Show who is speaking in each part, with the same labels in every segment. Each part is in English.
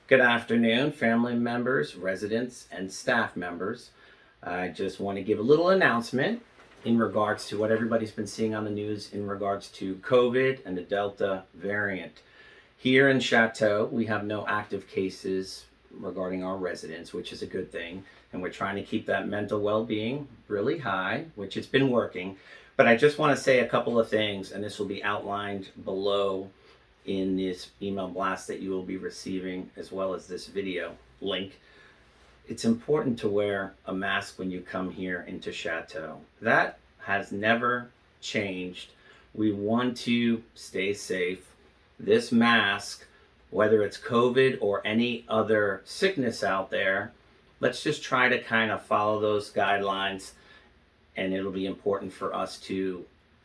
Speaker 1: Good afternoon, family members, residents, and staff members. I just want to give a little announcement in regards to what everybody's been seeing on the news in regards to COVID and the Delta variant. Here in Chateau, we have no active cases regarding our residents, which is a good thing. And we're trying to keep that mental well being really high, which it's been working. But I just want to say a couple of things, and this will be outlined below in this email blast that you will be receiving, as well as this video link. It's important to wear a mask when you come here into Chateau. That has never changed. We want to stay safe. This mask, whether it's COVID or any other sickness out there, let's just try to kind of follow those guidelines, and it'll be important for us to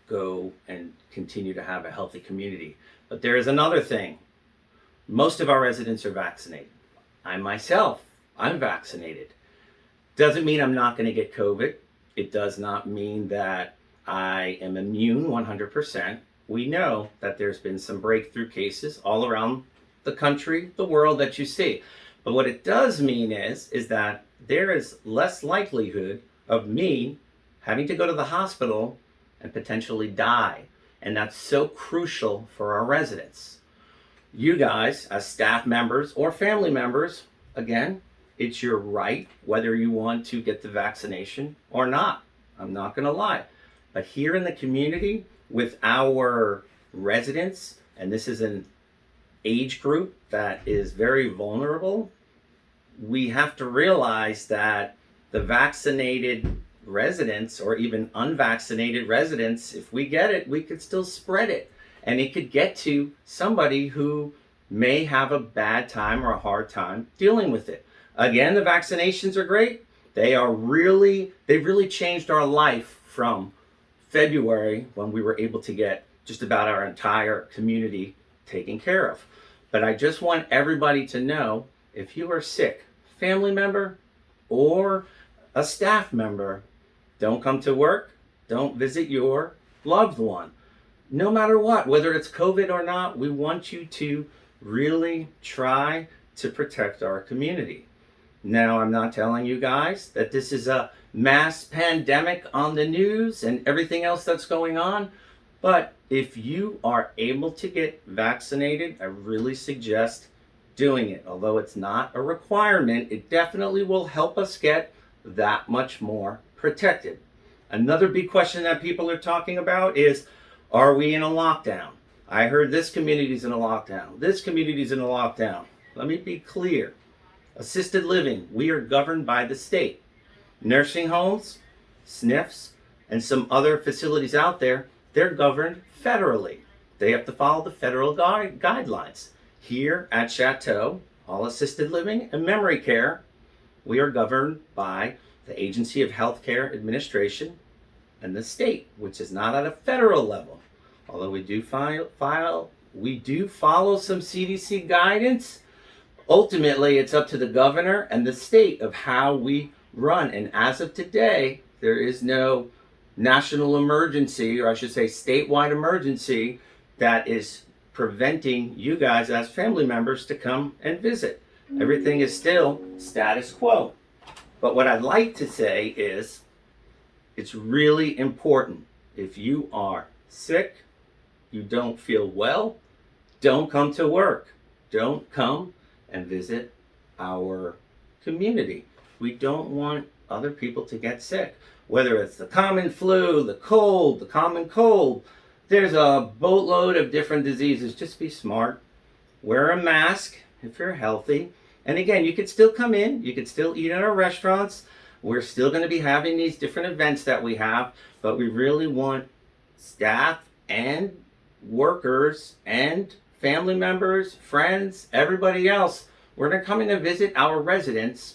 Speaker 1: go and continue to have a healthy community. But there is another thing. Most of our residents are vaccinated. I myself, I'm vaccinated. Doesn't mean I'm not going to get COVID. It does not mean that I am immune 100%. We know that there's been some breakthrough cases all around the country, the world that you see. But what it does mean is that there is less likelihood of me having to go to the hospital and potentially die. And that's so crucial for our residents. You guys, as staff members or family members, again, it's your right whether you want to get the vaccination or not. I'm not going to lie. But here in the community with our residents, and this is an age group that is very vulnerable, we have to realize that the vaccinated residents or even unvaccinated residents, if we get it, we could still spread it. And it could get to somebody who may have a bad time or a hard time dealing with it. Again, the vaccinations are great. They've really changed our life from February, when we were able to get just about our entire community taken care of. But I just want everybody to know, if you are sick, family member or a staff member, don't come to work, don't visit your loved one. No matter what, whether it's COVID or not, we want you to really try to protect our community. Now, I'm not telling you guys that this is a mass pandemic on the news and everything else that's going on, but if you are able to get vaccinated, I really suggest doing it. Although it's not a requirement, it definitely will help us get that much more protected. Another big question that people are talking about is, are we in a lockdown? I heard this community's in a lockdown. This community's in a lockdown. Let me be clear. Assisted living, we are governed by the state. Nursing homes, SNFs, and some other facilities out there, they're governed federally. They have to follow the federal guidelines. Here at Chateau, all assisted living and memory care, we are governed by the Agency of Healthcare Administration and the state, which is not at a federal level. Although we do follow some CDC guidance, ultimately it's up to the governor and the state of how we run. And as of today, there is no national emergency, or I should say statewide emergency, that is preventing you guys as family members to come and visit. Everything is still status quo. But what I'd like to say is, it's really important. If you are sick, you don't feel well, don't come to work. Don't come and visit our community. We don't want other people to get sick. Whether it's the common flu, the cold, the common cold, there's a boatload of different diseases. Just be smart. Wear a mask if you're healthy. And again, you could still come in, you could still eat in our restaurants. We're still going to be having these different events that we have, but we really want staff and workers and family members, friends, everybody else. We're going to come in to visit our residents.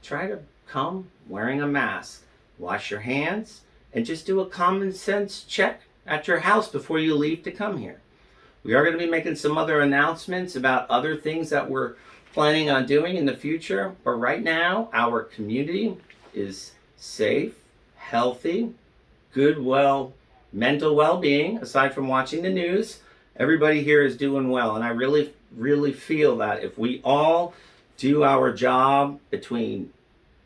Speaker 1: Try to come wearing a mask. Wash your hands and just do a common sense check at your house before you leave to come here. We are going to be making some other announcements about other things that we're planning on doing in the future. But right now, our community is safe, healthy, good, mental well-being. Aside from watching the news, everybody here is doing well. And I really really feel that if we all do our job between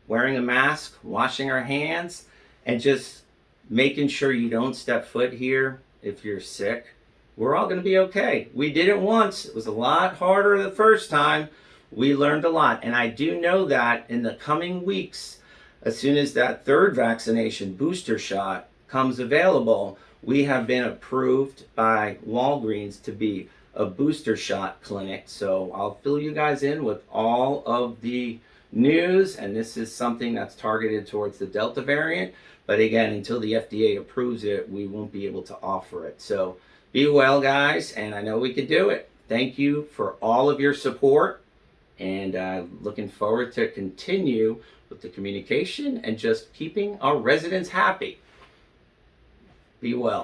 Speaker 1: wearing a mask, washing our hands, and just making sure you don't step foot here if you're sick, we're all going to be okay. We did it once. It was a lot harder the first time. We learned a lot. And I do know that in the coming weeks, as soon as that third vaccination booster shot comes available, we have been approved by Walgreens to be a booster shot clinic. So I'll fill you guys in with all of the news, and this is something that's targeted towards the Delta variant. But again, until the FDA approves it, we won't be able to offer it. So be well, guys, and I know we can do it. Thank you for all of your support, and looking forward to continue with the communication and just keeping our residents happy. Be well.